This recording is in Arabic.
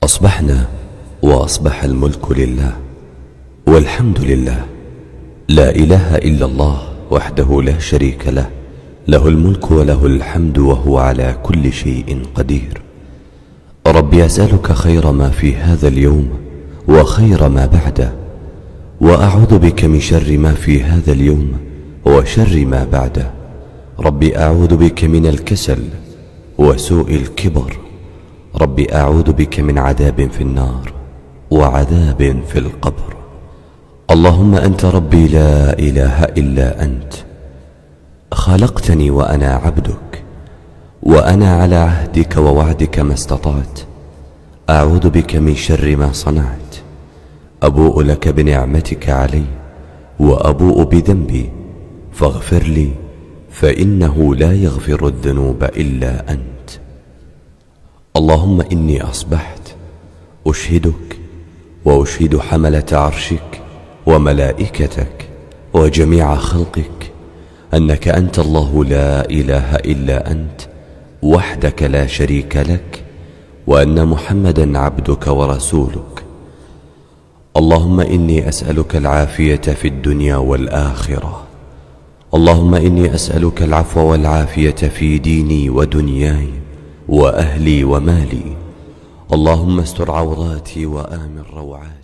أصبحنا وأصبح الملك لله والحمد لله، لا إله إلا الله وحده لا شريك له، له الملك وله الحمد وهو على كل شيء قدير. ربي أسألك خير ما في هذا اليوم وخير ما بعده، وأعوذ بك من شر ما في هذا اليوم وشر ما بعده. ربي أعوذ بك من الكسل وسوء الكبر. ربي أعوذ بك من عذاب في النار وعذاب في القبر. اللهم أنت ربي لا إله إلا أنت، خلقتني وأنا عبدك، وأنا على عهدك ووعدك ما استطعت. أعوذ بك من شر ما صنعت. أبوء لك بنعمتك علي وأبوء بذنبي، فاغفر لي فإنه لا يغفر الذنوب إلا أنت. اللهم إني أصبحت أشهدك وأشهد حملة عرشك وملائكتك وجميع خلقك أنك أنت الله لا إله إلا أنت وحدك لا شريك لك، وأن محمدا عبدك ورسولك. اللهم إني أسألك العافية في الدنيا والآخرة. اللهم إني أسألك العفو والعافية في ديني ودنياي وأهلي ومالي. اللهم استر عوراتي وآمن روعاتي.